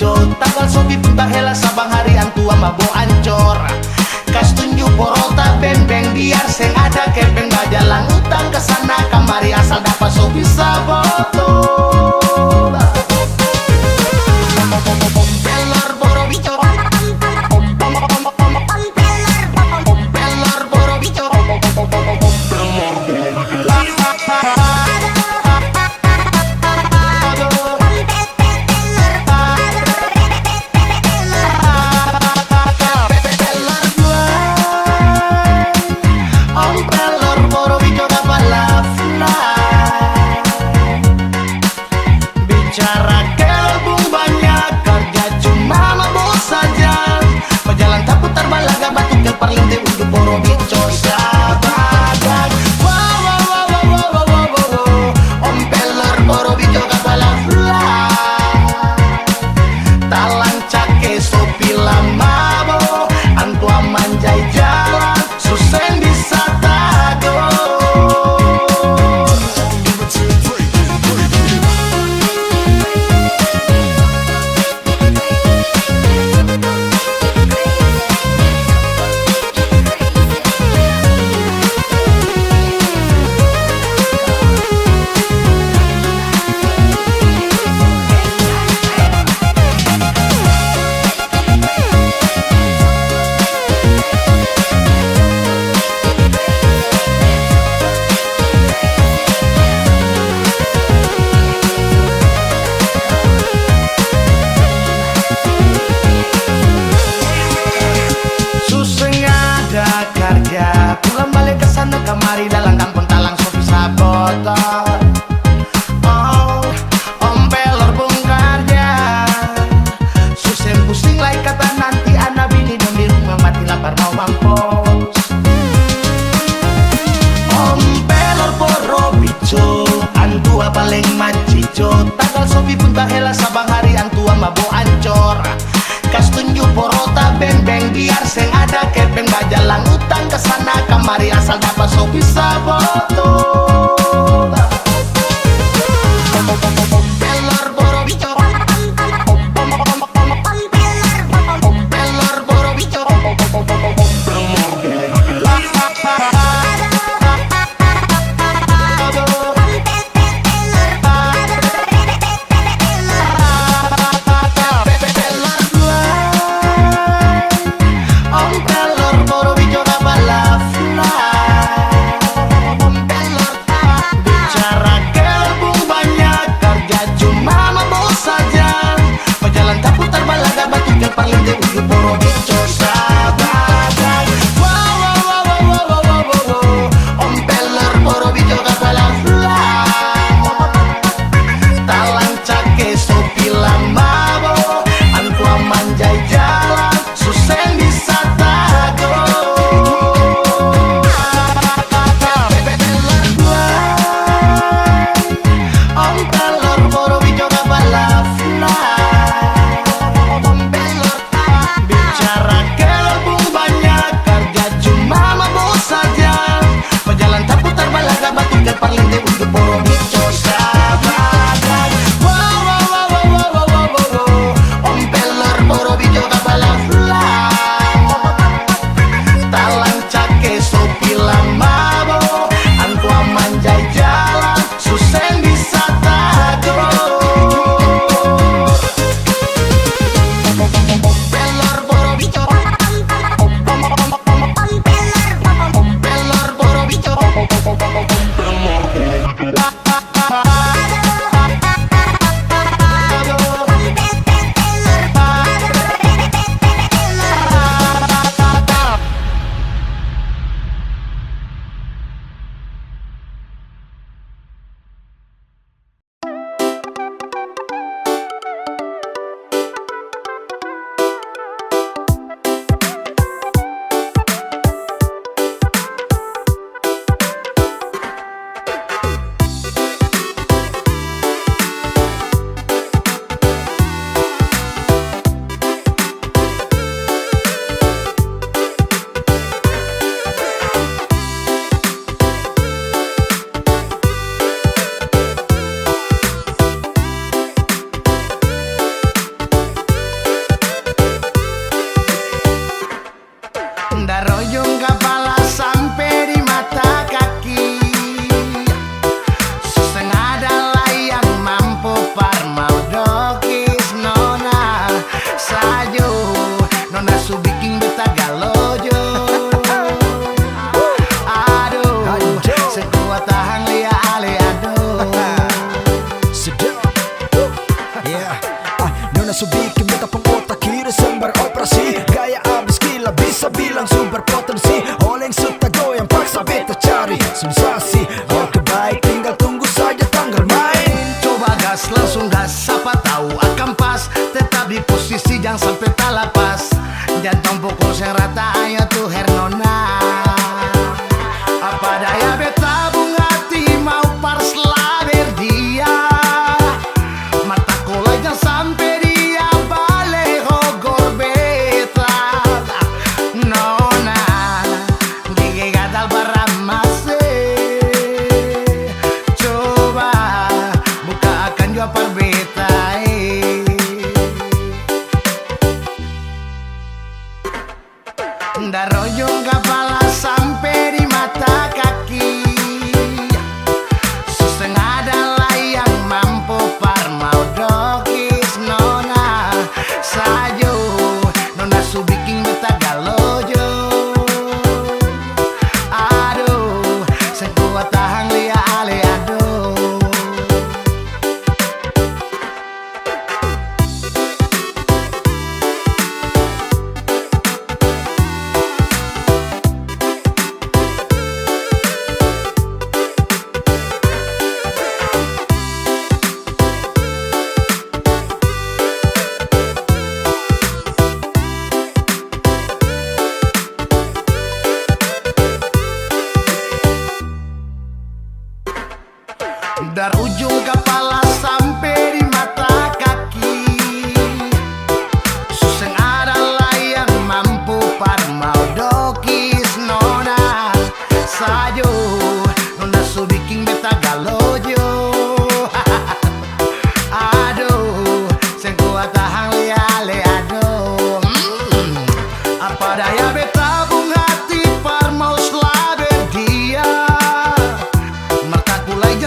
bico tanggal sobi punta hela sabang hari antua mabo ancor. Kas tunjuk porota beng-beng biar seng ada kepeng bajalang utang kesana kamari asal dapat so bisa foto. Pelor boro bico, pelor boro bico. Bicara gelbung banyak kerja cuma mabuk saja. Pejalan tak putar balaga batu ke parlente untuk boro bico sabagan. Wow wow wow wow wow wow wow wow. Om pelor boro bico kapala fly. Talang cake sopi lama bo. Antua manjai jalan susen bisa tagor. Pulang balik ke sana kemari dalam kampung talang so bisa botol. Oh, om pelor bung karja. Susah pusing lai kata nanti anak bini dong di rumah mati lapar mau mampus. Om pelor boro bico, antua paling macico. Tanggal sobi punta hela sabang hari antua mabo ancor. Kas tunjuk porota beng-beng biar seng ada kepeng bajalang utang kesana kamari asal dapat so bisa foto. Pelor boro bico, pelor boro bico. Om pelor boro bico kapala fly. Yeah, nona subikin beta pang otak kiri sembar operasi. Gaya abis gila bisa bilang super potensi. Oleng suta goyang paksa beta cari sensasi. Oke baik tinggal tunggu saja tanggal main. Coba gas langsung gas, siapa tahu akan pas. Tetap di posisi jangan sampai tak lepas. Jangan pukul yang rata ayo tuh Hernona. Apa daya beta bung hati mau pars laber dia. Mata kola jangan sampai dia balik hogor beta. Nona gigi gatal baramase. Coba buka akan jua par beta. Darojong kepala sampai di mata kaki. Setengah adalah yang mampu par mau dokis nona. Sajo nona subiking beta galojo. Aduh sekuat tahan lia ale aduh. Dari ujung kepala sampai di mata kaki. Suseng adalah yang mampu par mau dokis nona. Sajo nona subiking beta galojo. Aduh sekuat tahan lia le aduh. Apa daya beta bung hati par mau slaber dia.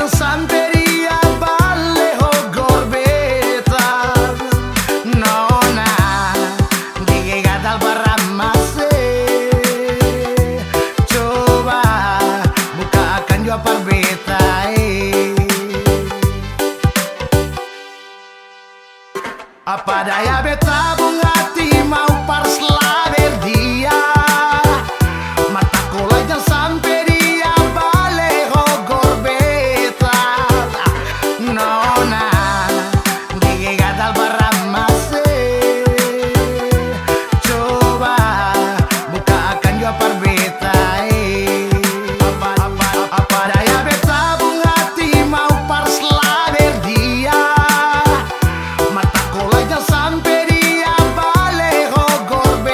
Sampai dia balik hogor beta. Nona gigi gatal baramase. Coba buka akan jua par beta. Apa daya beta bung hati mau par slaber dia. Mata kola jangan sampai dia balik hogor beta. Nona gigi gatal baramase. Coba buka akan jua par beta. Apa daya beta bung hati mau par slaber dia. Mata kola jangan sampai dia balik hogor beta.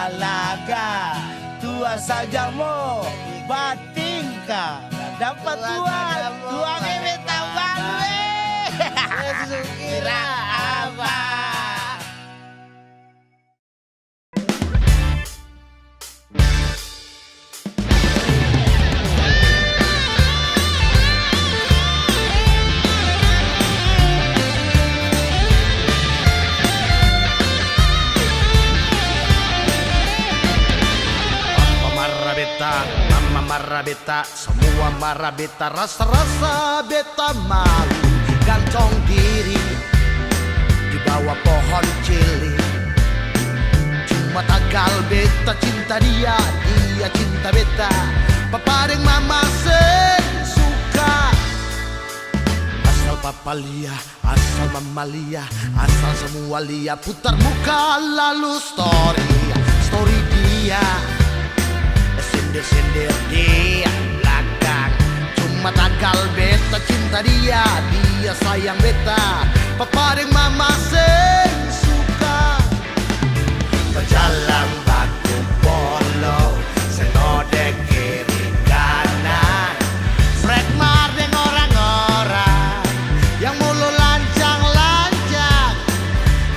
balaga. Tua saja mo batingka dapat tua ngebet tambang kira apa. Mama marah beta, semua marah beta, rasa-rasa beta malu, gantung diri di bawah pohon cili. Cuma tagal beta cinta dia, dia cinta beta. Paparing mama suka. Asal papa lia, asal mama lia, asal semua lia, putar muka lalu story dia. Sindir dia belakang. Cuma tagal beta cinta dia, dia sayang beta. Paparing mama suka. Berjalan baku polo, senodek kiri kanan. Frek mardeng orang-orang yang mulu lancang-lancang.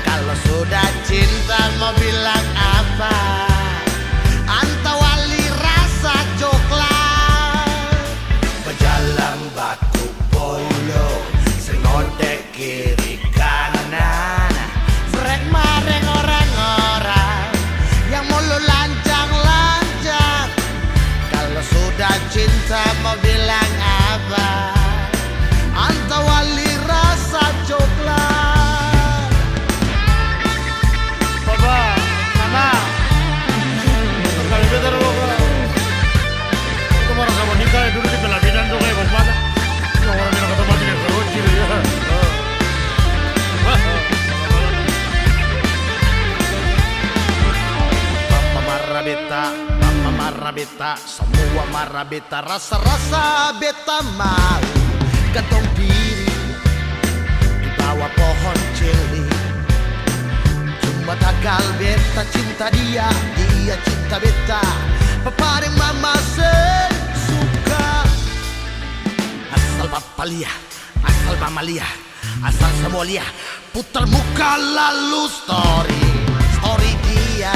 Kalau sudah cinta mau bilang apa? Kiri kanan, frek mareng orang-orang yang mulu lancang-lancang. Kalau sudah cinta mau bilang apa? Anta wali rasa coklat. Papa, mama, kali betul papa. Kemarin kamu nikah dulu di pelaminan tuh kayak bagaimana? Orang bilang kata mati yang keruci ya. Mama marah beta, semua marah beta, rasa-rasa beta mau gantung diri di bawah pohon cili. Cuma tagal beta cinta dia, dia cinta beta. Paparing mama suka. Asal papa lia, asal mama lia, asal semua lia, putar muka lalu story dia.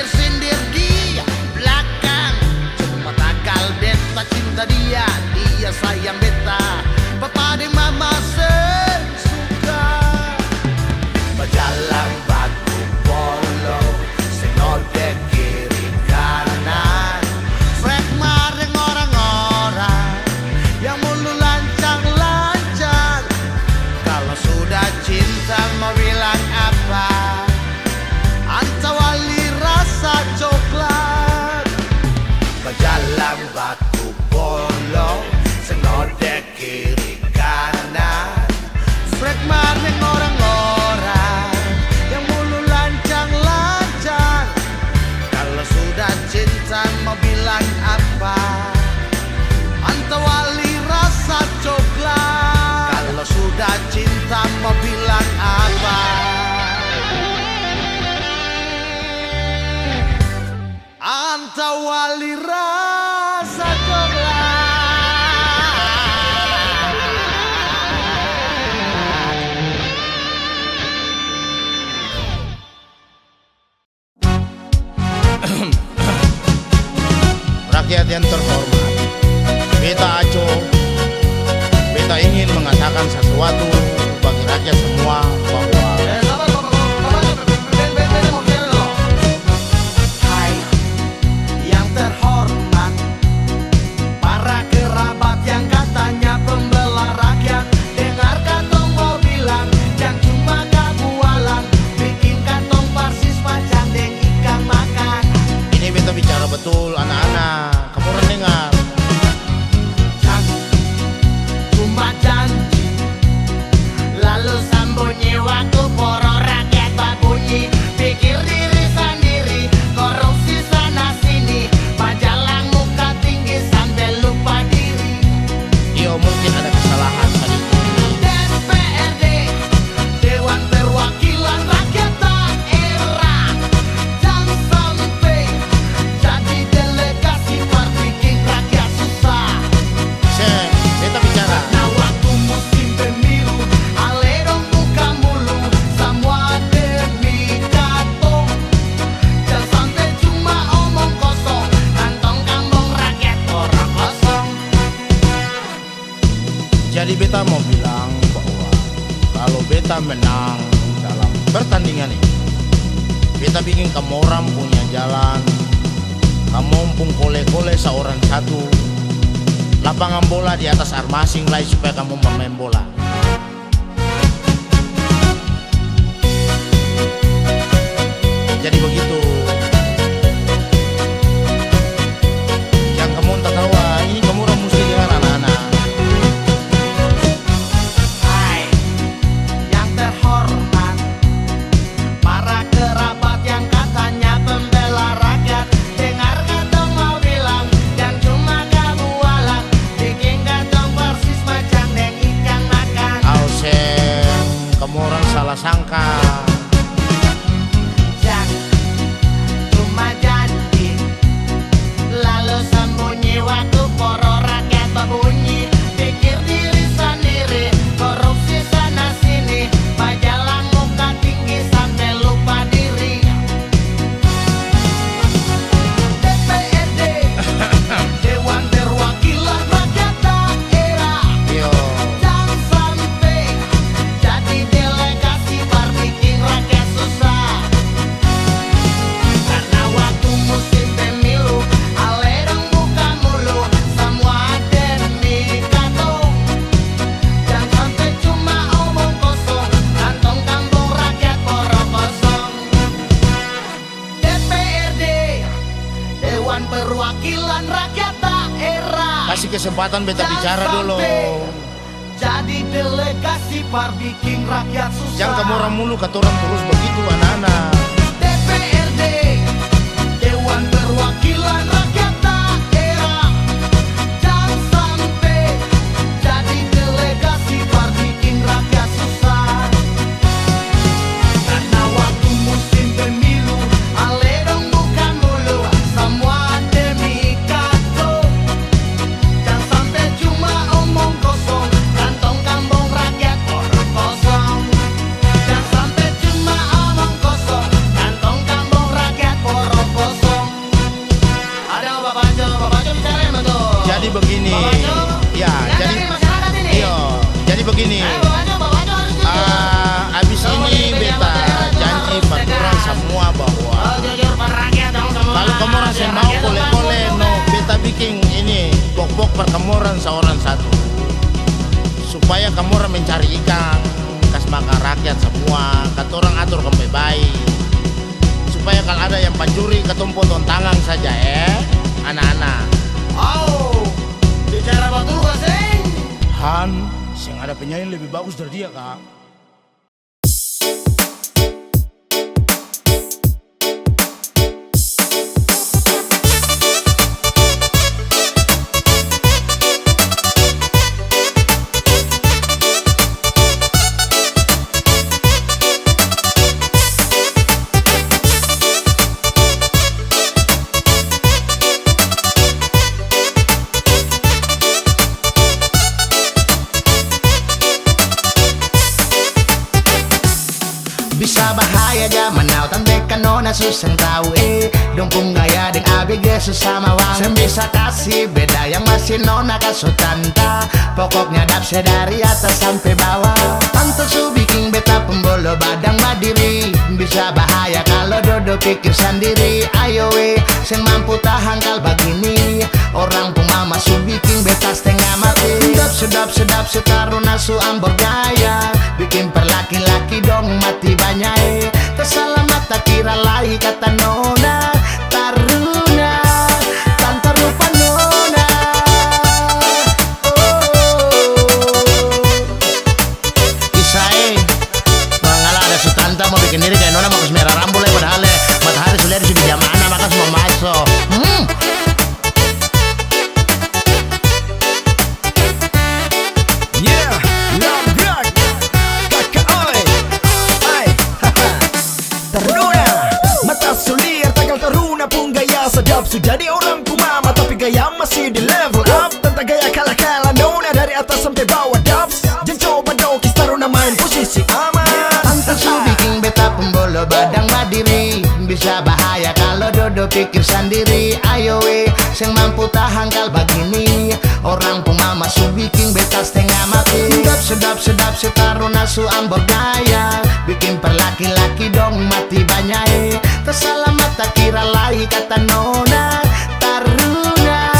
Sindir dia belakang. Cuma tagal beta cinta dia, dia sayang beta. Paparing mama suka. Berjalan batu polo, senodek kiri kanan. Frek mareng orang-orang yang mulu lancang-lancang. Kalau sudah cinta mau bilang apa? Anta wali rasa coklat. Berjalan batu polo, senodek kiri kanan. Frek mareng orang-orang yang mulu lancang-lancang. Kalau sudah cinta mau bilang apa? Anta wali rasa coklat. Kalau sudah cinta mau bilang apa? Anta wali rasa coklat. Rakyat yang terhormat, beta Aco, beta ingin mengatakan sesuatu bagi rakyat semua bahwa Hai yang terhormat, para kerabat yang katanya pembelah rakyat. Dengar katong mau bilang, yang cuma kabualan, bikin katong persis macam deng ikan makan. ini beta bicara betul anak-anak, kamu orang dengar. Cuma janji, lalu sambunyi waktu beta menang dalam pertandingan ini. Beta bikin kamu orang punya jalan, kamu pun kole-kole seorang satu. Lapangan bola di atas armasing lain supaya kamu bermain bola. Jadi begitu. Yang kamu tak tahu, ini kamu orang mesti dengar anak-anak. Hai, yang terhormat, para kerabat yang katanya pembela rakyat, dengar katong mau bilang yang cuma kamu walang, bikin katong persis macam deng ikan makan. Ausen, kamu orang salah sangka. Yang cuma janji, lalu sembunyi waktu poro rakyat berbunyi. Pikir diri sendiri, korupsi sana sini, majalah muka tinggi sampai lupa diri. DPRD, Dewan Perwakilan Rakyat Daerah, Yo, jangan sampai jadi delegasi bar bikin rakyat susah. Karena waktu musim pemilu, alerang buka mulu, semua demi katong. Jangan sampai cuma omong kosong, kantong kampung rakyat poro kosong. DPRD, Dewan Perwakilan Rakyat Daerah, kasih kesempatan beta bicara dulu. jadi delegasi par bikin rakyat susah. Jangan kamu orang mulu kata orang terus begitu anak-anak. DPRD, Dewan Perwakilan Rakyat Daerah, jangan sampai jadi delegasi par bikin rakyat susah. Karena waktu musim pemilu, alerong bukan mulu, semua demi katong. Jangan sampai cuma omong kosong, kantong kampung rakyat orang kosong. Jangan sampai cuma omong kosong, kantong kampung rakyat orang kosong. Ada Bapak Jo bicara yang betul. Jadi begini, Bapak Jo, ya, yang jadi dari masyarakat ini. iya, jadi begini. Ayo Bapak Jo harus jujur. Abis ini beta janji baturan semua bahwa Oh, jujur pada rakyat dong semua. kalau kamu orang yang mau Rakyat kole-kole, dong, no, beta bikin ini pok-pok perkemuran seorang satu, supaya kamu orang mencari ikan, kas makan rakyat semua, kata orang atur kembali baik, supaya kalau ada yang pancuri ketumpul tangan saja anak-anak. Oh, bicara batu gasing. Han, yang ada penyanyi lebih bagus dari dia kak. Bisa bahaya zaman now tandekan nona susah tahu Dumpung gaya deng abg sesama wang Sem bisa kasih beda yang masih nona kaso tanta Pokoknya dapse dari atas sampai bawah Tante su bikin beta pembolo badang madiri Bisa bahaya kalau dodo pikir sendiri Ayo sen mampu tahan kal begini Orang pun mama su bikin beta setengah mati Sedap setaruna su ambor gaya Bikin perlaki-laki dong mati banyak Tersalah mata kira lahi kata nona Taruna tanpa rupa nona Kisah mengalah ada sutanta mau bikin diri kayak nona mau kesemerah rambut padahal matahari sudah di jam mana maka semua masuk Sedap sudah jadi orang kumama tapi gaya masih di level up Tentang gaya kalah-kalah nona dari atas sampai bawah dubs Jangan coba dong kis taruna main posisi aman Tante su bikin beta pembolo badang madiri bisa bahaya kalau duduk pikir sendiri. Ayo sing mampu tahan kal begini. Orang pun mama su bikin beta setengah mati. Sedap setaruna su ambor daya. Bikin per laki-laki dong mati banyak. Terselamat tak kira lagi kata nona taruna.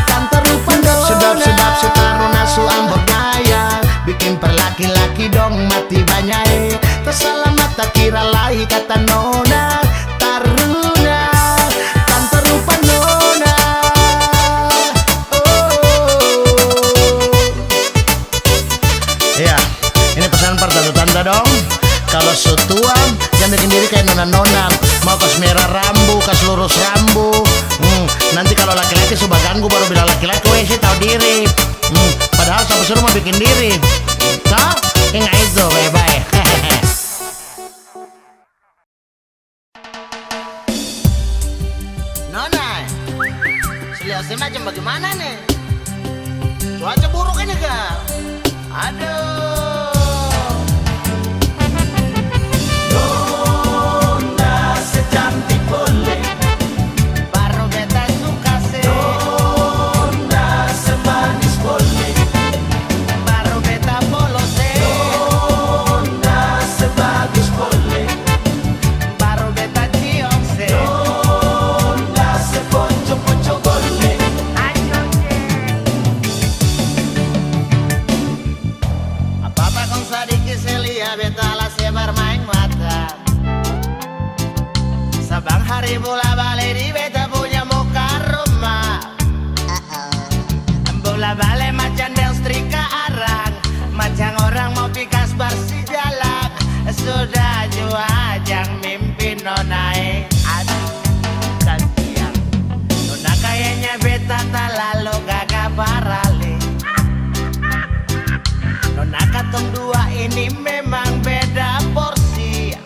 Kan terupa nona. Sedap setaruna su ambor daya. Bikin per laki-laki dong mati banyak. Terselamat tak kira lagi kata nona taruna. Kan terupa nona. Iya, ini pesan per tante-tante dong. Kalau su tua jangan bikin diri kayak nona-nona. Mau kas merah rambu, kas lurus rambu. Nanti kalau laki-laki suka ganggu baru bilang laki-laki weh sih tahu diri. Padahal sampai suruh mau bikin diri. Toh, ingat itu bye-bye. Nona, situasi macam bagaimana nih? Cuaca buruk ini kak. Aduh. Nona secantik boleh. Baru beta suka sih. Nona semanis boleh. Baru beta polos sih. Nona sebagus boleh. Baru beta cium sih. Nona seponco-ponco boleh. Apa-apa kong sedikit selia beta lah bermain mata. Sabang hari bola balik di beta punya muka rumah. Bola balik macam del setrika arang. Macam orang mau pikas bersih jalan. Sudah jua ajang mimpi nonai. Aduh kasihan. Nona kayaknya beta tak lalu gagah parali. Nona katong dua ini memang beda porsi.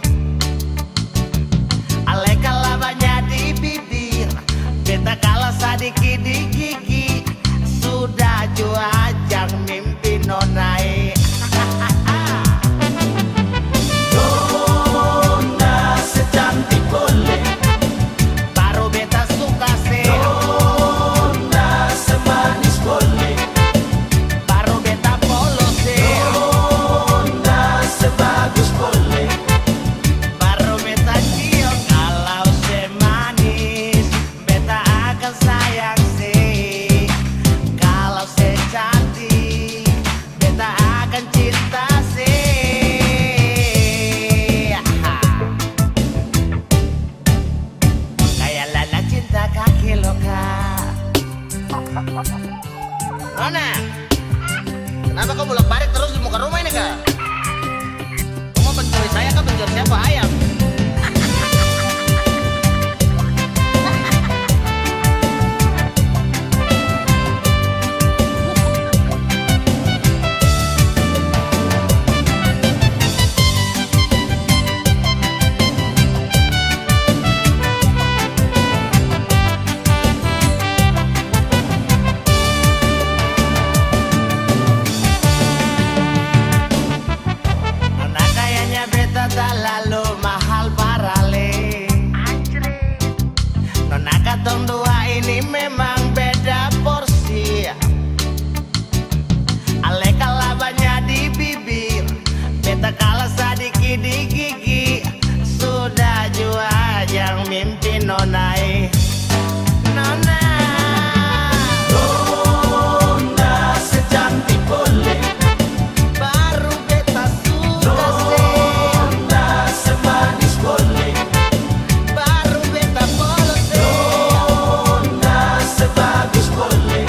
Ale kalah banyak di bibir, beta kalah sedikit di gigi. Sudah jua ajang mimpi nonai. Nona secantik boleh. Baru beta suka sih. Nona semanis boleh. Baru beta polos sih. Nona sebagus boleh. Baru beta cium. Kalau semanis beta akan sayang sih. Kalau secantik beta akan cinta sih. Kayak lala cinta kaki loka. Nona, kenapa kau bolak-balik terus di muka rumah ini kak? Kau mau pencuri saya kah pencuri siapa ayam? Nona kayaknya beta tak lalu mahal parale. Nona katong dua ini memang beda porsi. Ale kalah banyak di bibir, beta kalah sedikit di gigi. Sudah jua yang mimpi nonai. Nona. Nona secantik boleh. Baru beta suka sih. Nona semanis boleh. Baru beta polos sih. Nona sebagus boleh.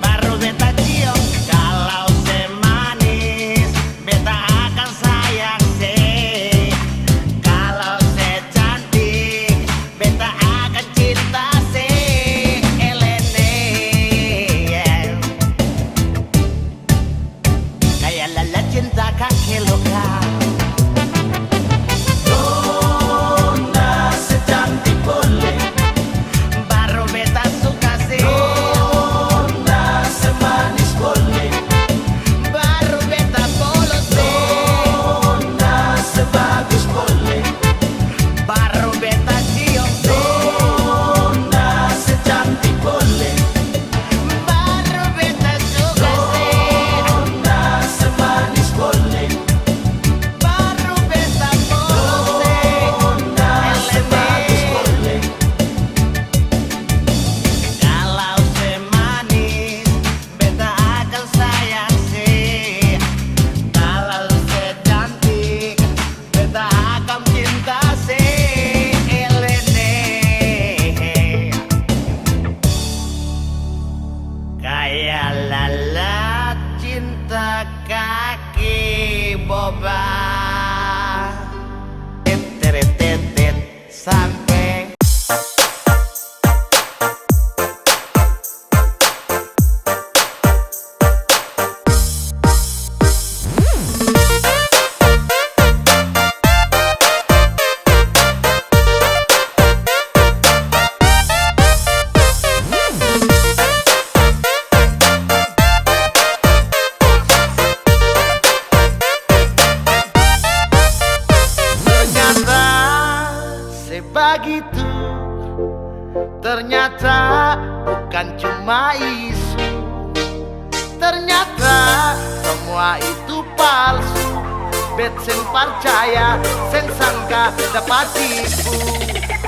Baru beta cium. Kalau semanis beta akan sayang sih. Kalau secantik beta sebegitu. Ternyata bukan cuma isu, ternyata semua itu palsu. Bet sen percaya, sen sangka dapat tipu.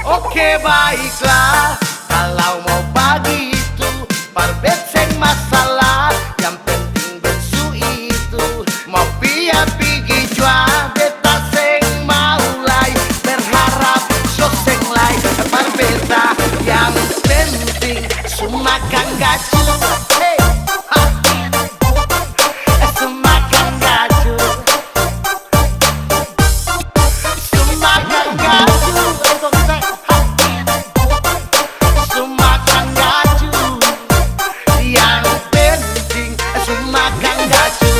Oke baiklah, kalau mau begitu, parbet sen masalah. Yang penting besu itu, mau pia pigi jua. Beta seng maulai, berharap so seng lai. Parbeta yang penting, sumakan gacu. Hey, ha. Sumakan gacu. Sumakan gacu. Sumakan gacu. Yang penting, sumakan gacu.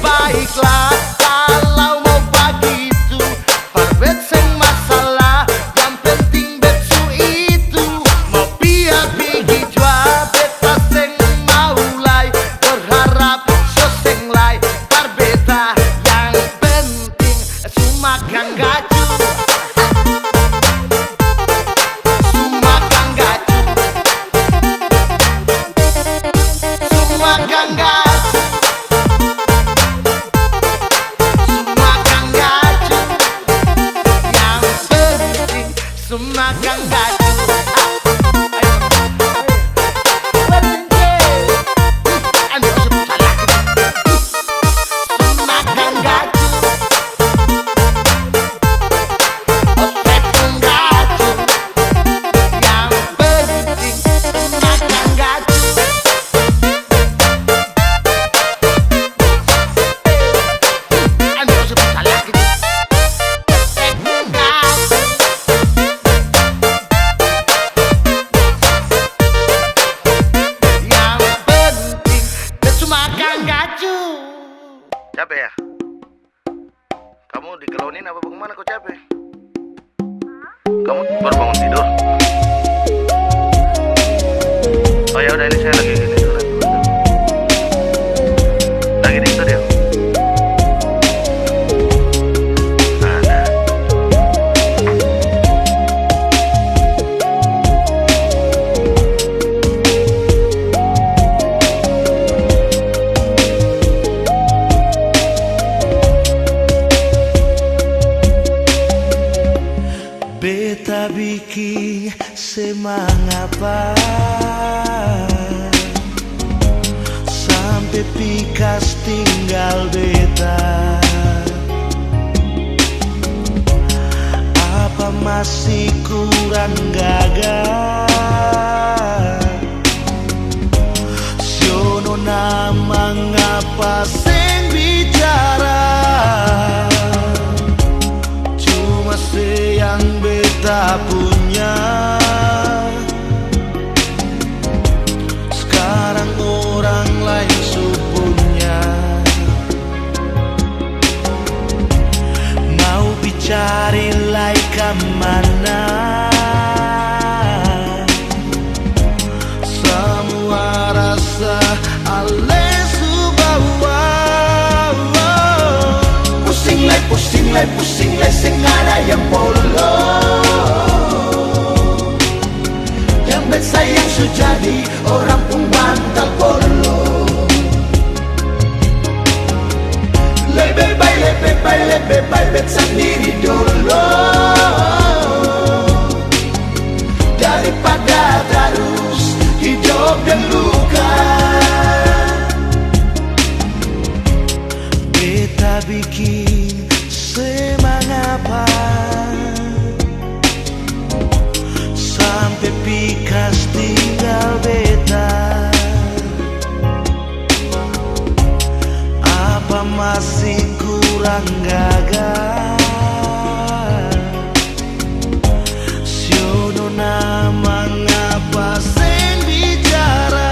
Baiklah, kalau mau begitu, parbet seng masalah. Yang penting betsu itu, mau pia pigi jua. Beta seng maulai, berharap so seng lai. Parbeta yang penting, sumakan gacu. Sumakan gacu. Sumakan gacu. Sumakan gacu. Sumakan gacu. Oke gacu. Yang penting sumakan gacu. Capek ya? Kamu dikelonin apa bagaimana kok capek? Kamu baru bangun tidur? Oh ya udah, ini saya lagi gini dulu. Lagi di studio. Ada. Beta bikin semangapa sampai pikas tinggal beta. Apa masih kurang gagah? Siono nama ngapa seng bicara? Cuma yang beta punya. Sekarang orang lain supunya. Mau bicara lai kemana? Semua rasa ale subawa. Pusing lai sing ada yang polo. Yang bersayang sujadi orang pun bantal polo. Lebih baik bet sendiri dulu daripada terus hidup dan luka. Beta bikin semangapa sampai pikas tinggal beta. Apa masih kurang gagah. Siono nama ngapa sing bicara.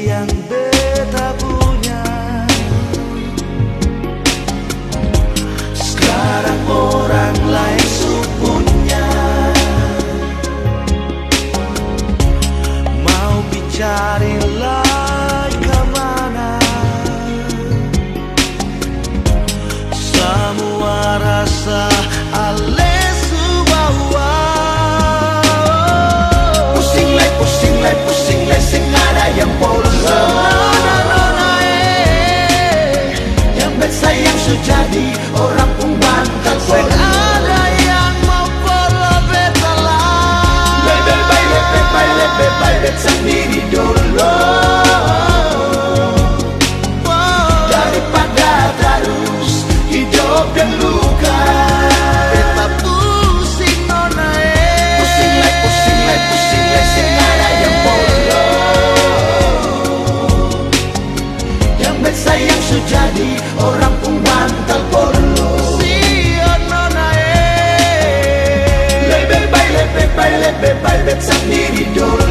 Yang beta punya sekarang orang lain supunya. Mau bicari lagi kemana? Semua rasa ale subawa. Pusing lay sing ada yang polos. Yang bersayang sejadi orang pun bantal pun ada yang mau follow beta lah. Lebih sendiri dulu daripada terus hidup dan luka. Beta pusing nona pusing lay sing ada yang polos. Sayang sejadi orang pun bantal polos. Sion nona lebih baik sendiri dulu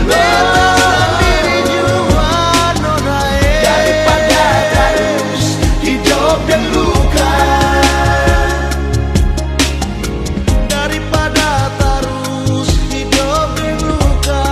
nona daripada terus hidup dan luka. Daripada terus hidup dan luka.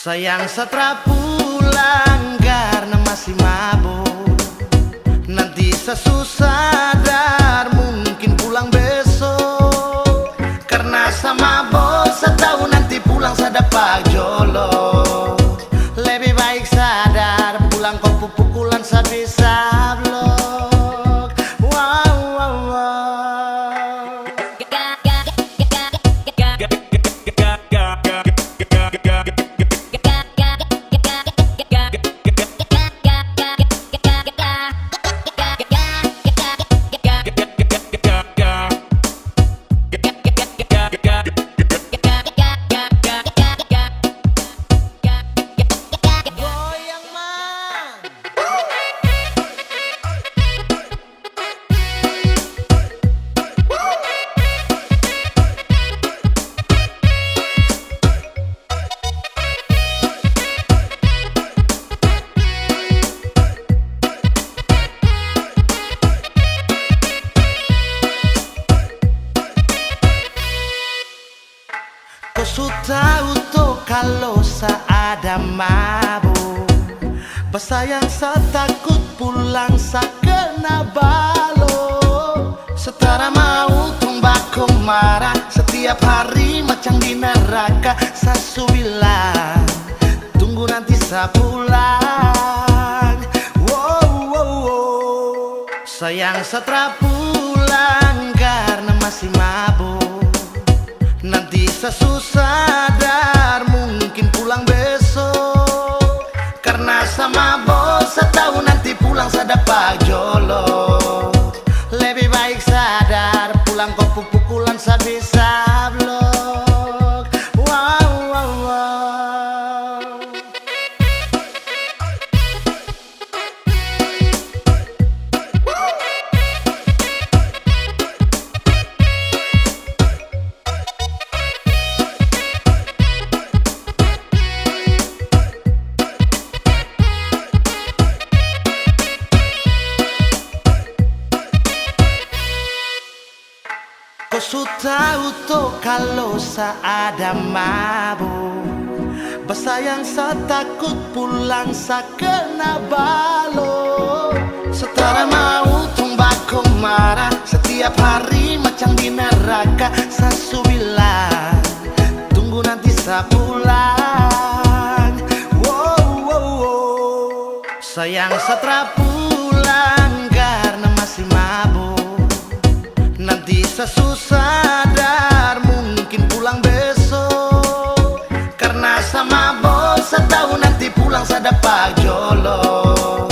Sayang setelah pulang karena masih mabuk. Nanti sesadar mungkin pulang besok. Karena sama bos setahun nanti pulang sedapat jolo. Lebih baik sadar pulang kau pukulan sebisa blok. Wow, wow, wow. Kau tahu tuh kalau seada mabuk. Bersayang setakut pulang sakena balo. Setara mau tumbak marah. Setiap hari macam di neraka. Sasu bilang tunggu nanti saya pulang. Wow, wow, wow. Sayang setelah pulang karena masih mabuk. Nanti sesadar mungkin pulang besok. Karena sama bos setahun nanti pulang sedapat jolo. Lebih baik sadar pulang kau pukulan sebisa blok. Wow, wow, wow. Kau su tahu toh kalau sa ada mabuk, basayang sa takut pulang sa kena balo. Setara mau tumbak kau marah setiap hari macam di neraka. Sa su bilang tunggu nanti sa pulang. Wow, wow, wow. Sayang setelah pulang karena masih mabuk. Nanti sesadar mungkin pulang besok. Karena sama bos tahu nanti pulang dapat jolok.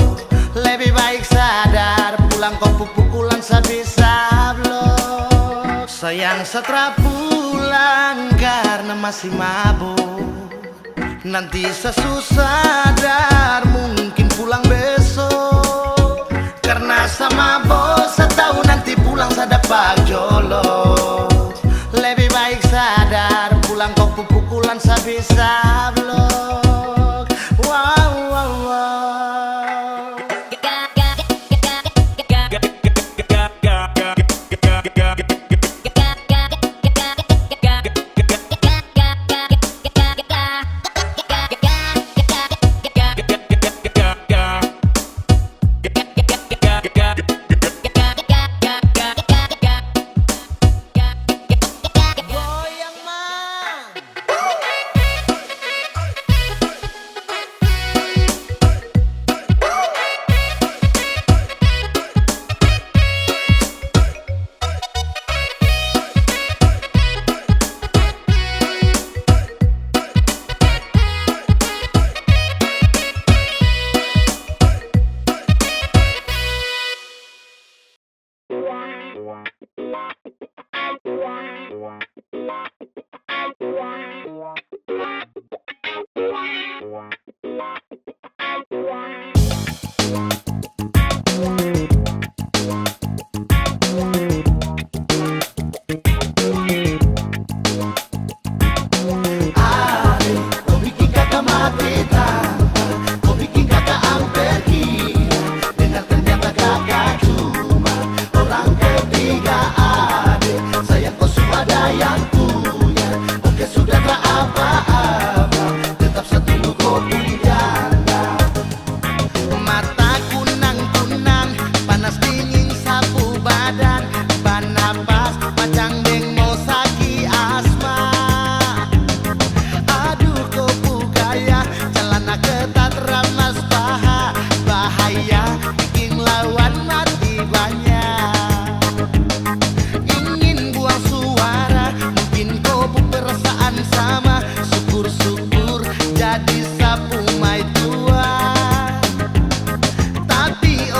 Lebih baik sadar pulang kau pukulan bisa blok. Sayang setelah pulang karena masih mabuk. Nanti sesadar mungkin pulang besok. Karena sama bos tahu nanti pulang dapat jolok. Lebih baik sadar pulang kau pukulan bisa blok. Wow, wow, wow.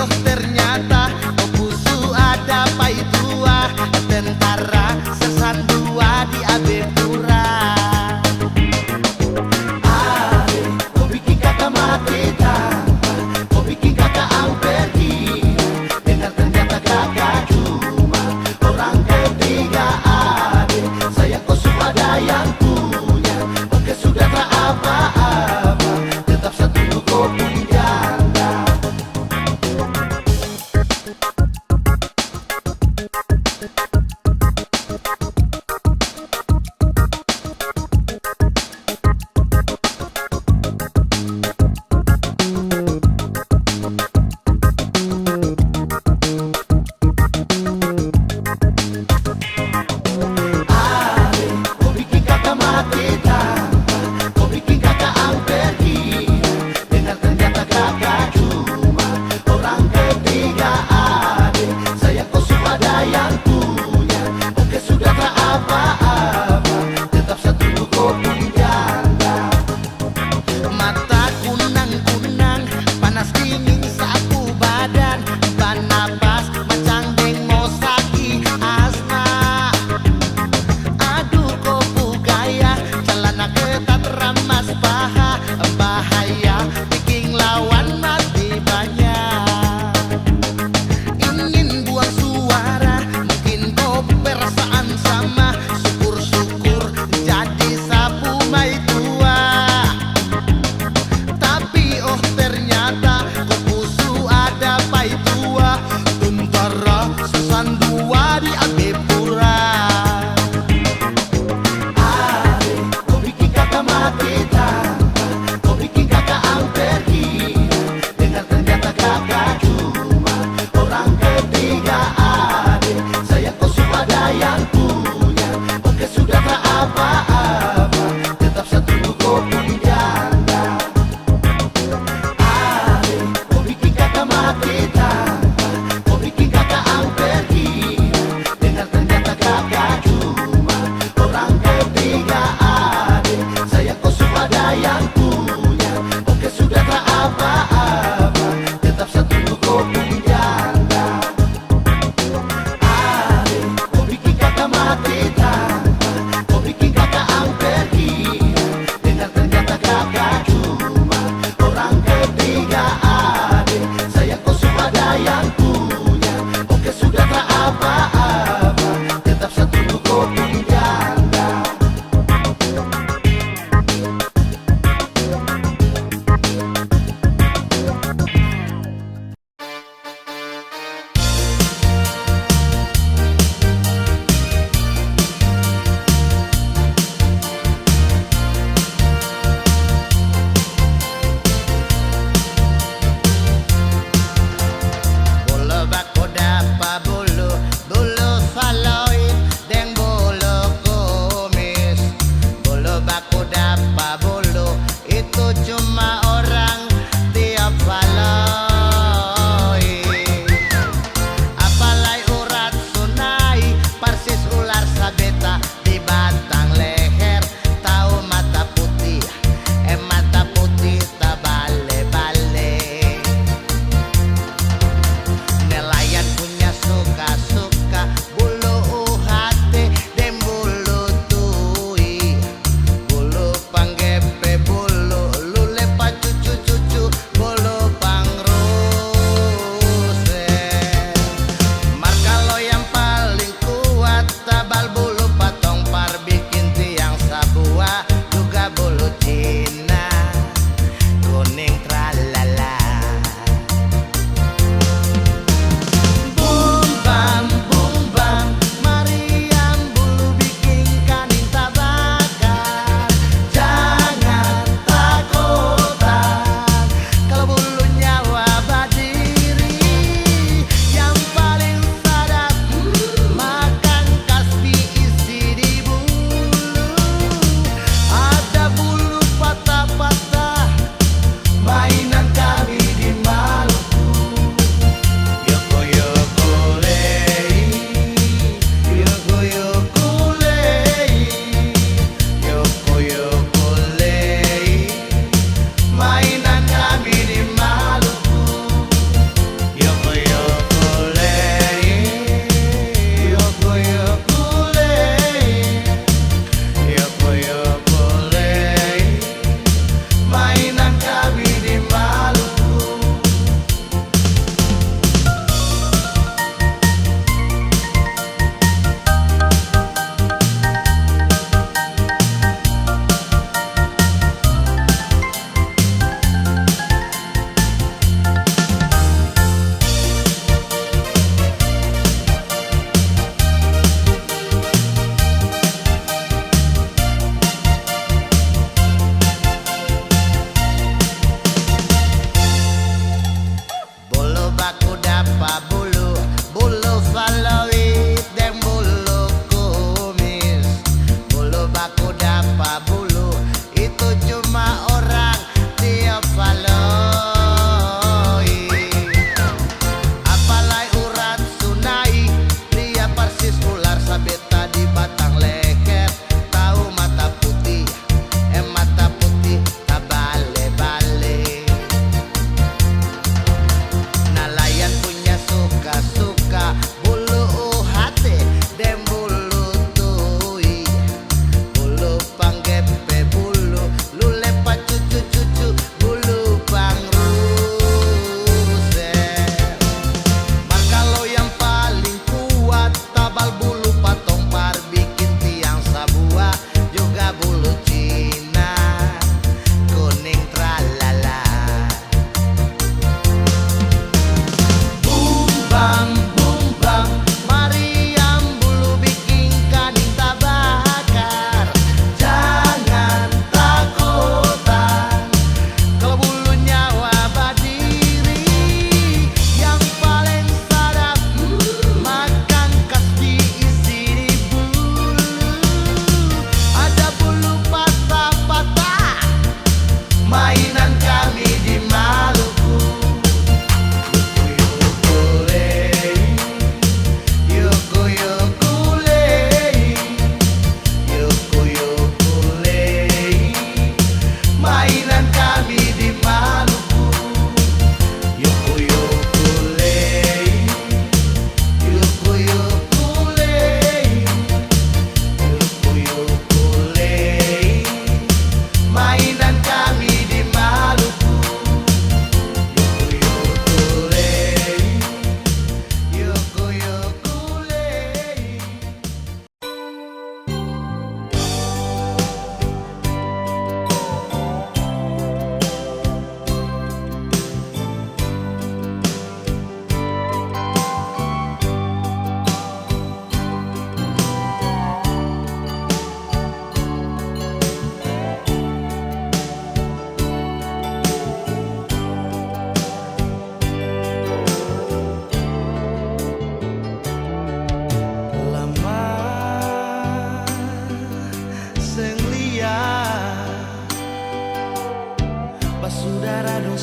Ternyata oh busu ada pai tua tentara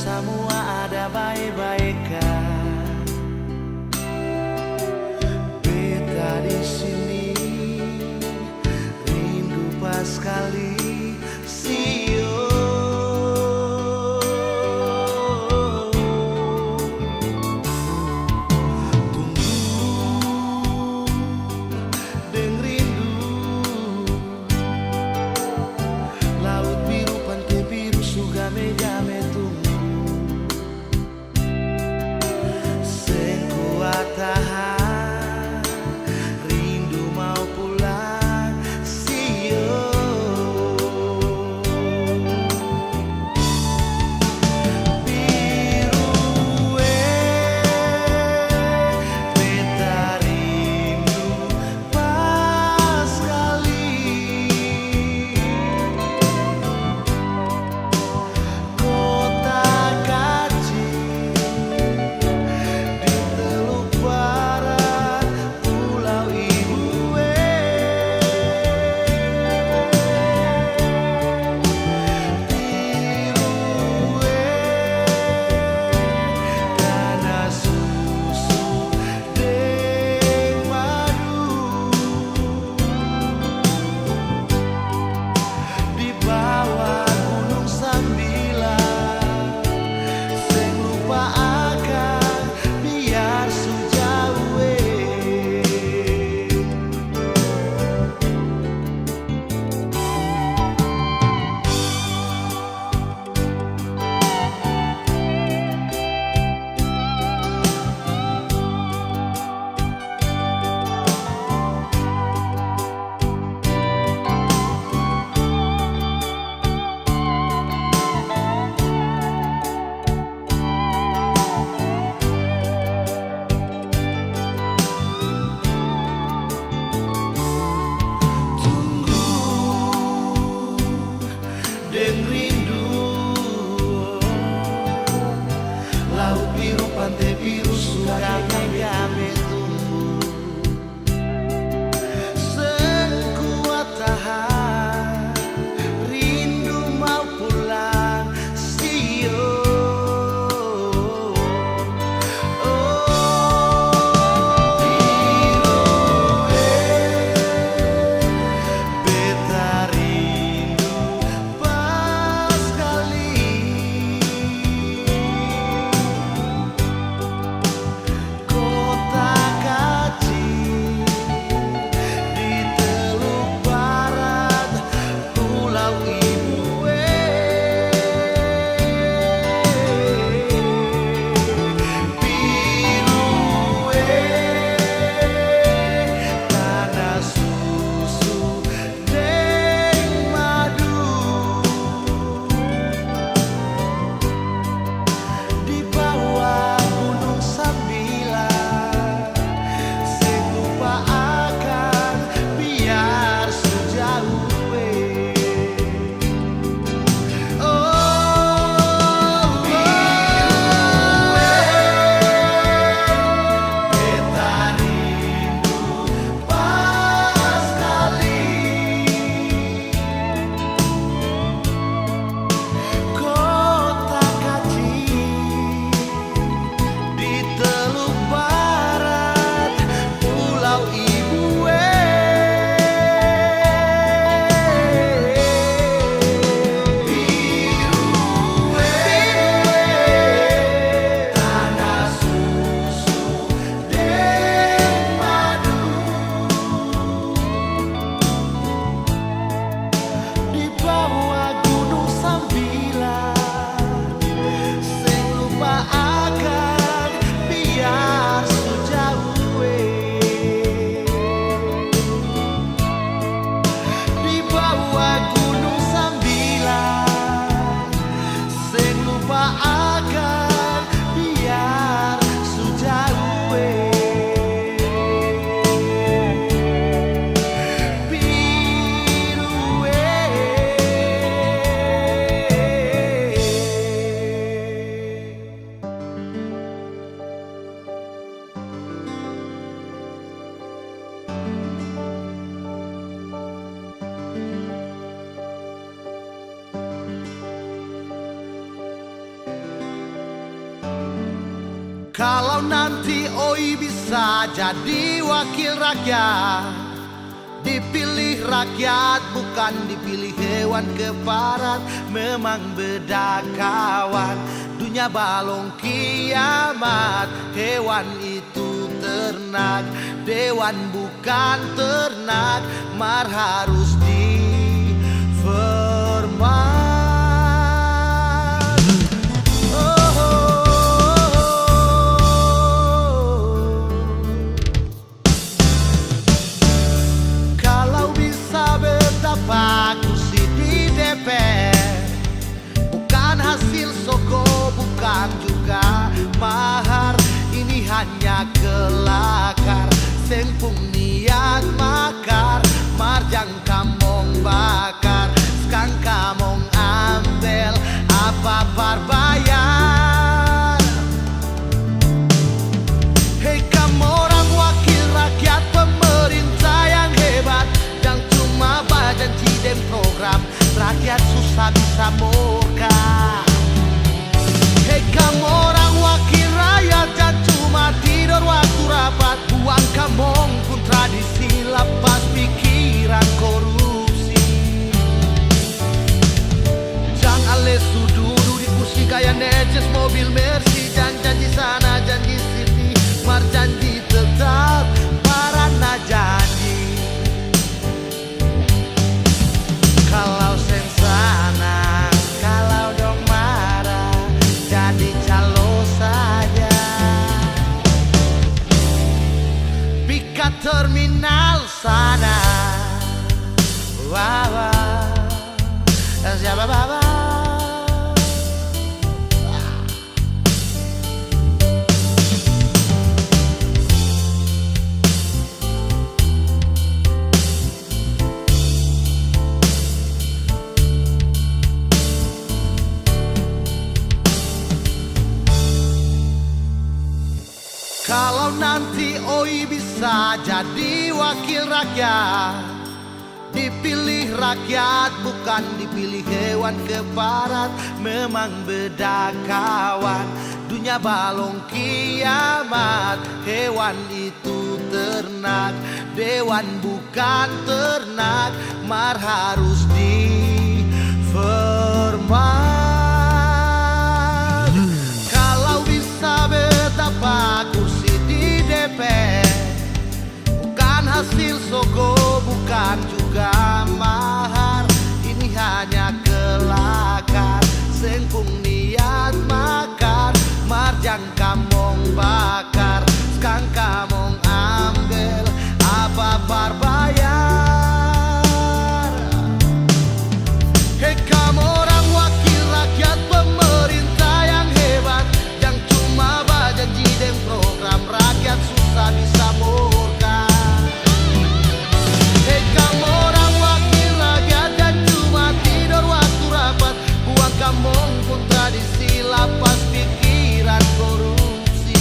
semua ada baik-baikan. Beta di sini rindu pas sekali sio. Game tunggu Kalau nanti Oi bisa jadi wakil rakyat, dipilih rakyat bukan dipilih hewan keparat. Memang beda kawan, dunia balong kiamat. Hewan itu ternak, dewan bukan ternak. Mar harus dihormat. Kursi di DPR bukan hasil soko, bukan juga mahar. Ini hanya kelakar, sempung niat makar. Marjang kamong bakar, skang kamong ambil, apa parbayar. Hei kamu orang wakil rakyat, pemerintah yang hebat, yang cuma janji dan program, rakyat susah bisa murka. Hei kamu orang wakil rakyat, jangan cuma tidur waktu rapat. Buang kamong pun tradisi, lepas pikiran korupsi. Jangan lesu duduk di kursi kayak neces mobil Mercy. Jangan janji sana, janji sini, mar janji tetap, parana janji. Kalau sensana, kalau dong marah, jadi calo saja. Pikat terminal sana, wawa, siapa baba. Kalau nanti Oi bisa jadi wakil rakyat, dipilih rakyat bukan dipilih hewan keparat. Memang beda kawan, dunia balong kiamat. Hewan itu ternak, dewan bukan ternak. Mar harus dihormat. Kalau bisa betapa kursi di DPR bukan hasil soko, bukan juga mahar. Ini hanya kelakar, sengkung niat makar. Marjang kamong bakar, skang kamong ambil, apa parbayar. Hei kamu orang wakil rakyat, pemerintah yang hebat, yang cuma janji dan program, rakyat susah bisa murka. Hei kamu orang wakil rakyat, dan cuma tidur waktu rapat. Buang kamong pun tradisi, lapas pikiran korupsi.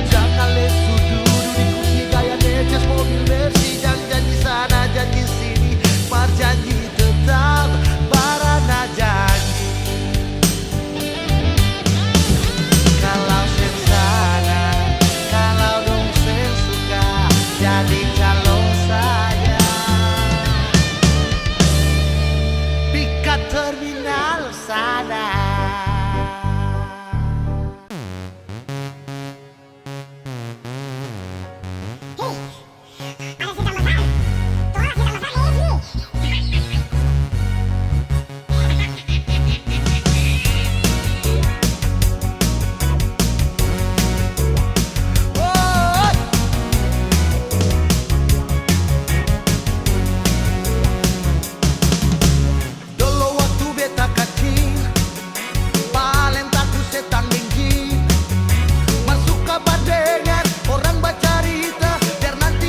Jangan lesu duduk di kursi kayak neces mobil Mercy. Jangan janji sana, janji sini, mar janji tetap, parana janji. Kalau sensana, kalau dong sen suka, jadi calo saya. Pikat terminal sana. Masuk kabar dengar orang baca cerita, biar nanti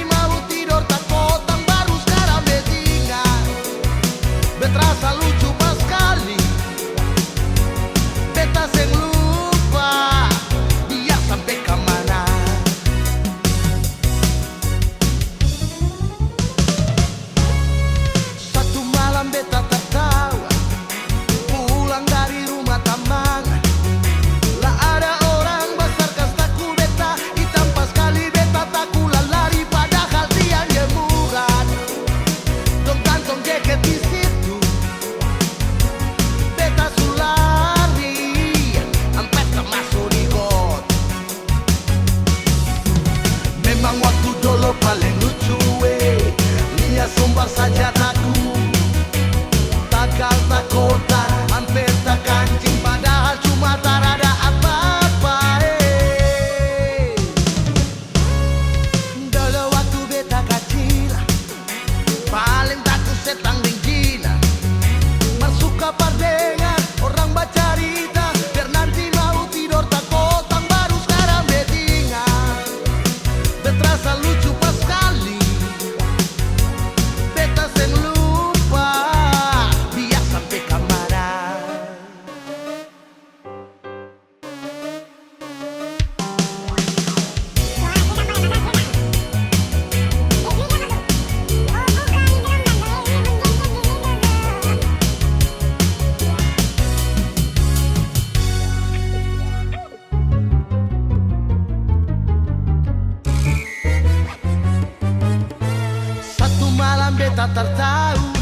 beta tertahu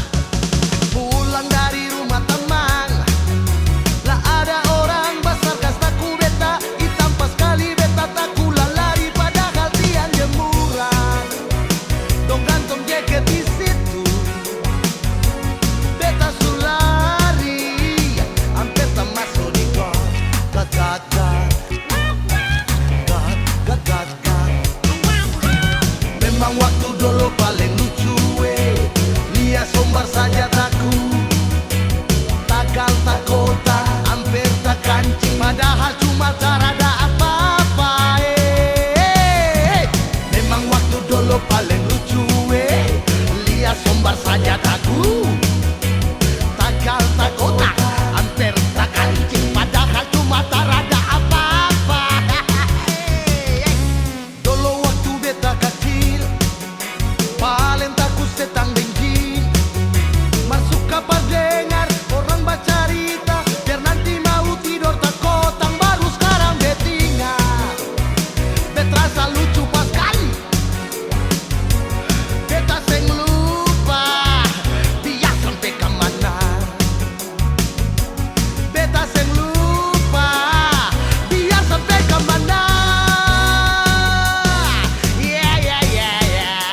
pulang dari rumah teman. Lah ada orang besar kastaku beta, hitam pas kali beta taku lari padahal tiang jemuran. Dong gantung jaket di situ, beta sulari, hampir tak masuk di kos. Gat gat gat, gat gat gat gat. Memang waktu dulu paling lucu lihat sombar saja taku, takal tak kota, hampir tak kancing, padahal cuma tarada apa-apa. Memang waktu dulu paling lucu lihat sombar saja taku, takal tak kota, hampir tak kancing, padahal cuma tarada apa-apa. Dulu waktu beta kecil paling takut setang benjing, masuk kapal dengar orang bercerita, biar nanti mau tidur tak kotang. Baru sekarang betingat, beterasa lucu pas kali, beta seng lupa dia sampai kemana. Beta seng lupa dia sampai kemana. Yeah, yeah, yeah, yeah.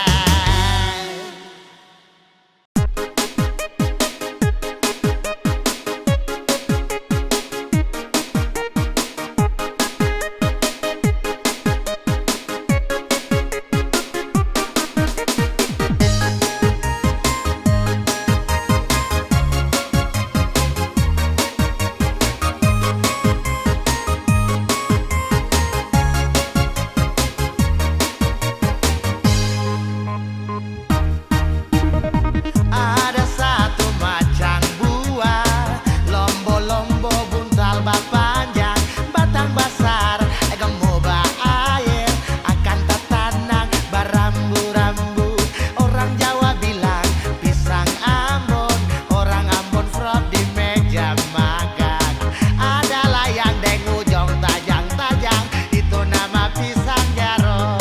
Ada satu macam buah, lombo-lombo buntal panjang, batang besar, gemuk air, akan tertanam berambu-rambu. Orang Jawa bilang pisang Ambon, orang Ambon frog di meja makan. Adalah yang deng ujung tajang-tajang, itu nama pisang jaro.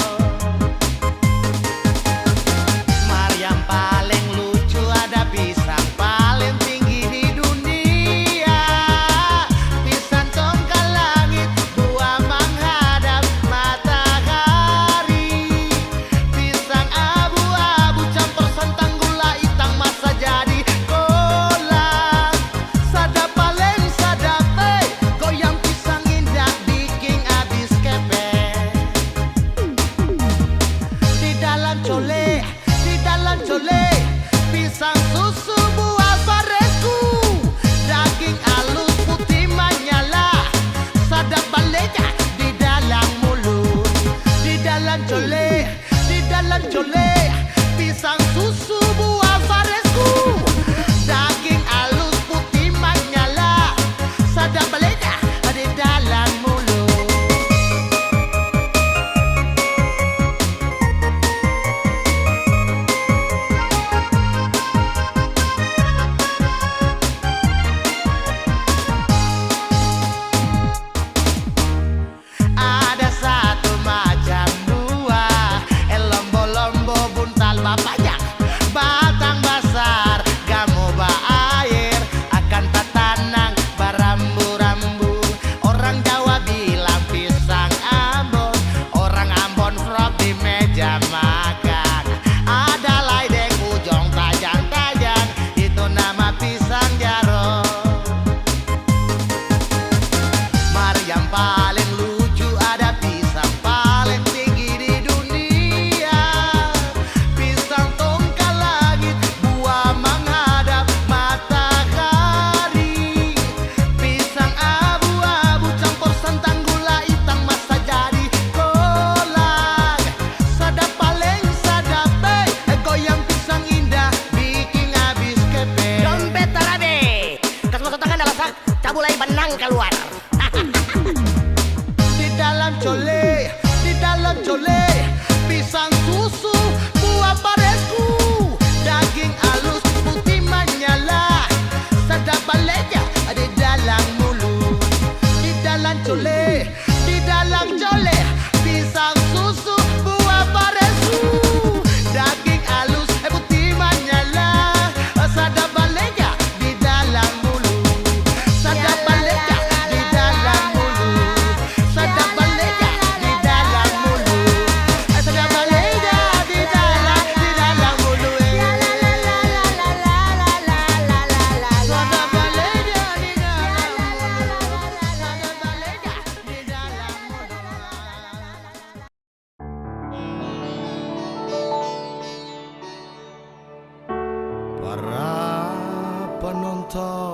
Yang paling lucu ada pisang paling tinggi di dunia, pisang tongkat langit, buah menghadap matahari, pisang abu-abu campur santan gula hitam masa jadi kolak. Sadap paling sadap, goyang pisang indah bikin habis kepek. Di dalam cole, pisang susu buah baresku, daging halus putih menyala, sadap baliknya di dalam mulut. Di dalam cole, pisang susu buah baresku, daging halus putih menyala, sadap baliknya di dalam mulut. Ada satu macam buah, lombo-lombo buntal banyak, batang besar, gamu air, akan tertanam berambu-rambu. Orang Jawa bilang pisang Ambon, orang Ambon frog di meja makan. Ada lai deng ujung tajang-tajang, itu nama pisang jaro. Yang paling lucu ada pisang paling tinggi di dunia, pisang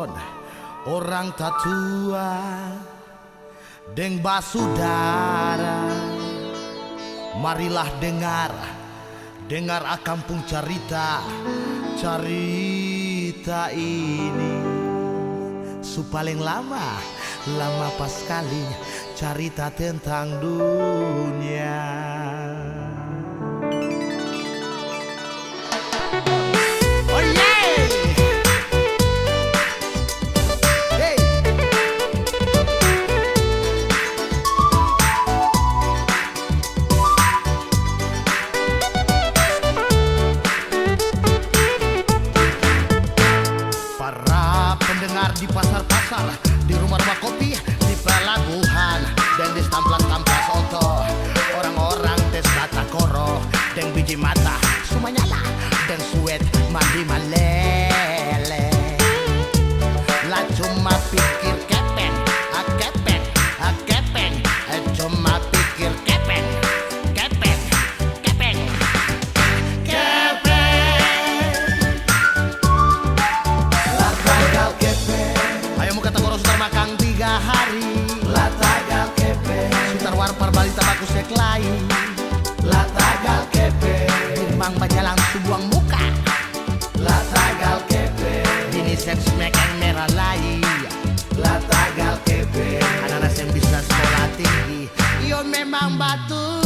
mohon orang tatua deng basudara, marilah dengar akampung cerita ini. Paling lama pas kali cerita tentang dunia. Oh yeah. Hey. Para pendengar di pasar-pasar, di rumah-rumah kopi, di pelabuhan, dan di stamplas-stamplas oto, orang-orang tes tata koro, dan biji mata semuanya lah, dan suet mandi malele. Lah cuma pikir kepeng, cuma pikir kepeng. Makang 3 hari latagal kepe, sutar warpar bali tabaku seklai latagal kepe, mang bajalang subuang muka latagal kepe, bini seks mekang merah lai latagal kepe, anak-anak yang bisa sekolah tinggi yo memang batu.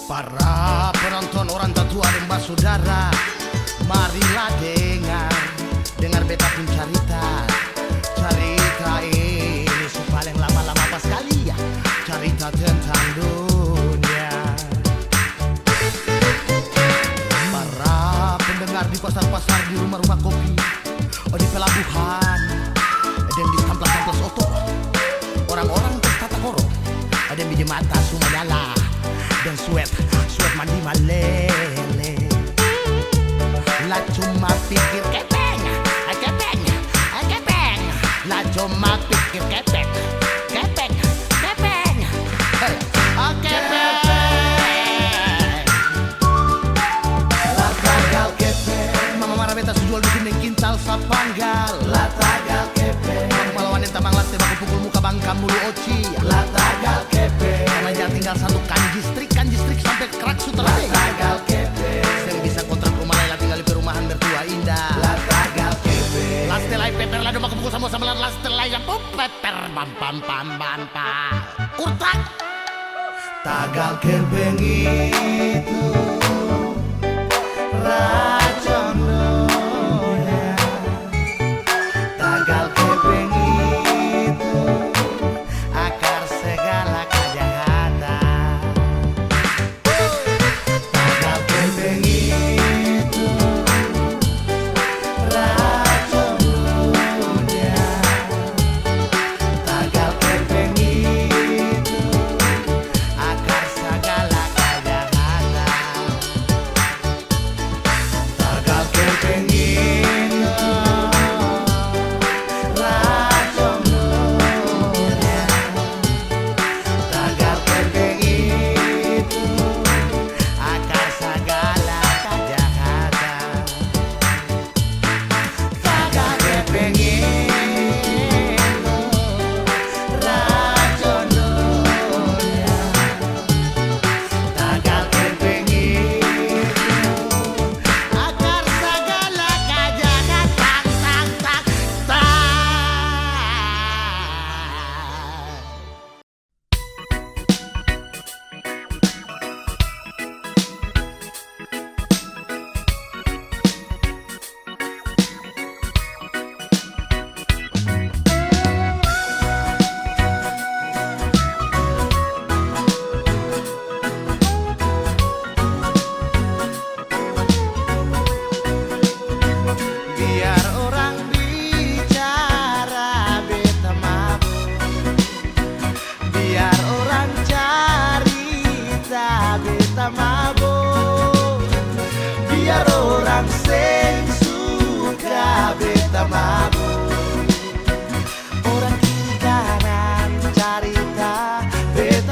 Para penonton orang tatua dan basudara, marilah dengar beta pun cerita ini paling lama-lama pas kali ya, cerita tentang dunia. Para pendengar di pasar-pasar, di rumah-rumah kopi, di pelabuhan, dan di stamplas-stamplas oto, orang-orang tes tata koro, ada yang biji mata semuanya lah, dan suet mandi malele. Lah cuma pikir kepeng. Lah cuma pikir kepeng. Hey, kepeng. Lah tagal kepeng. Mama marah beta sujual bikin neng kintal sapanggal. Lah tagal kepeng. Mang malawan entah mang latte baku pukul muka bangka mulu oci. Lah tagal kepeng. Mama jangan tinggal satu kanji strik sampai kerak sutra. Latagal kepe, yang bisa kontrak rumah Lela tinggal di perumahan mertua indah. Latagal kepe, lastelai peper lado maku buku sama lastelai yang peper bam kurtak. Tagal kepeng itu racun dunia. Tagal kepeng itu akar segala kejahatan.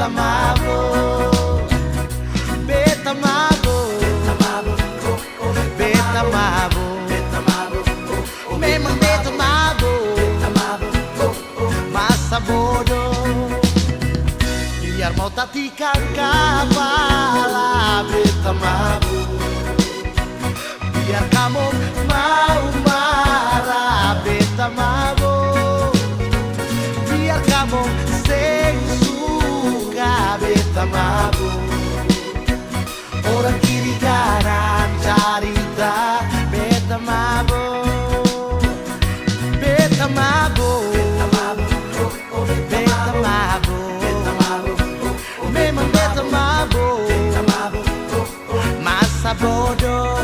beta mabuk, beta mabuk, beta mabuk, beta mabuk, memang beta mabuk, masa bodoh. Biar mau tatikan kepala, beta mabuk. Biar kamu mau marah, beta mabuk. Biar kamu sing suka, beta mabuk. Orang kiri kanan cerita, beta mabuk, beta mabuk, beta mabuk, memang beta mabuk, masa bodoh.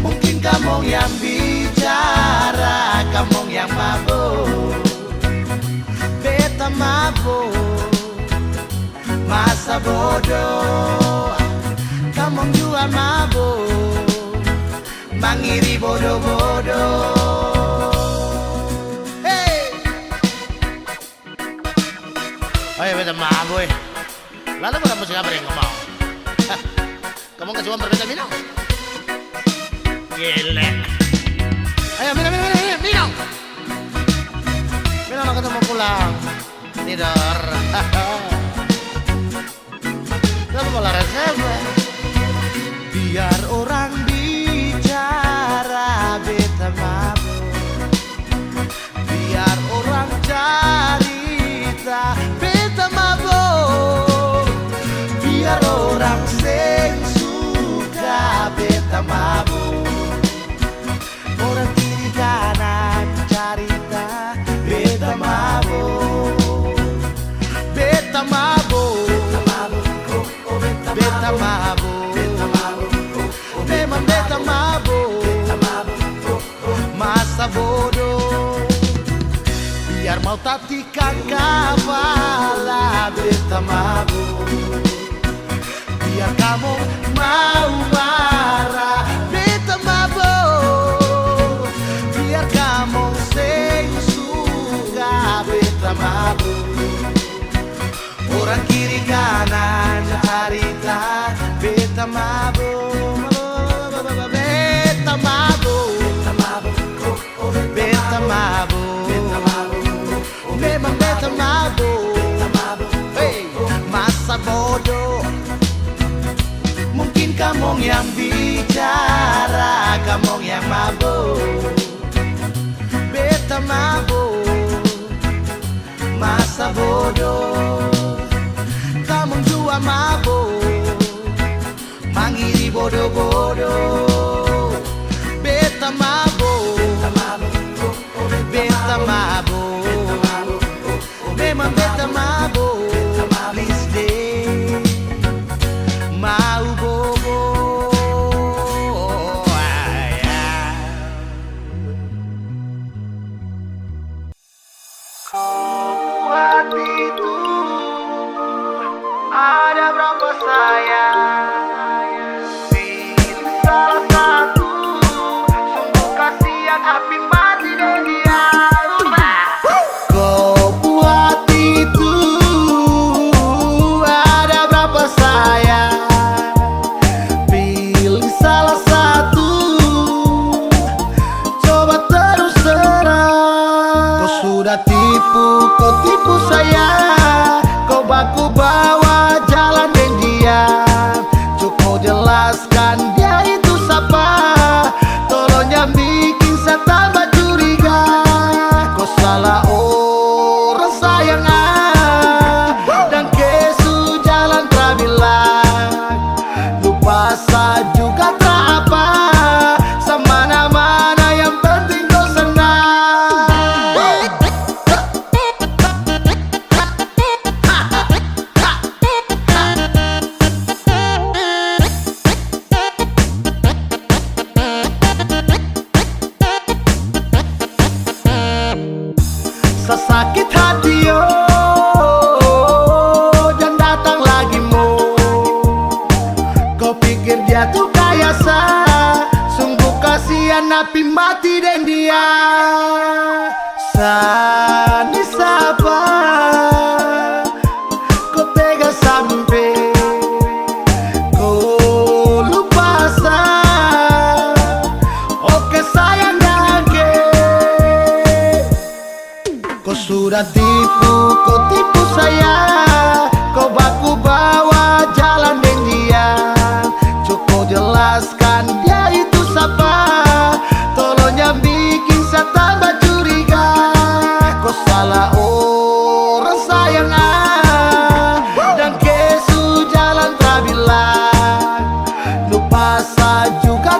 Mungkin kamu yang bicara, kamu yang mabuk, beta mabuk, masa bodoh. Kamu juga mabuk, mangiri bodoh-bodoh. Hey, ayo beta mabuk. Lalu kamu siapa yang mau? Kamu kasih uang berbeda minum? Gile. Ayo minum. Minum aku mau pulang. Tidur. Kenapa malah reserve? Biar orang bicara, beta mabuk. Biar orang cerita, beta mabuk. Biar orang sing suka, beta mabuk. Orang kiri kanan cerita, beta mabuk, beta mabuk, beta mabuk, memang beta mabuk, masa bodoh. Biar mau tatikan kepala, beta mabuk. Biar kamu mau marah, beta mabuk. Biar kamu sing suka, beta mabuk. Orang kiri kanan cerita, beta mabuk, beta mabuk, beta mabuk, memang beta mabuk, hey, masa bodoh. Mungkin kamu yang bicara, kamu yang mabuk, beta mabuk, masa bodoh. Kamu juga mabuk, mangiri bodoh-bodoh. Beta mabuk, beta mabuk, memang beta mabuk. Please deh, mau bobo. Buat itu ada berapa sayang, pilih salah satu. Sungguh kasihan api mati dan dia. Kau buat itu ada berapa sayang, pilih salah satu. Coba terus terang. Kau sudah tipu, kau tipu saya. Kau baku bawa jalan dengan dia. Cukup jelaskan dia itu siapa. Tolong jangan bikin saya tambah curiga. Kau salah orang sayang, dan kesu jalan terbilang. Lupa saya juga tak apa. Semana-mana yang penting kau senang. Sesakit hati dan datang lagi mu. Kau pikir dia tuh kaya sah. Sungguh kasihan api mati dan dia. Sani sapa Sudah tipu, kau tipu saya, kau baku bawa jalan dengan dia. Cukup jelaskan dia itu siapa, tolong yang bikin saya tambah curiga. Kau salah orang sayang dan kesu jalan tak bilang, lupa saya juga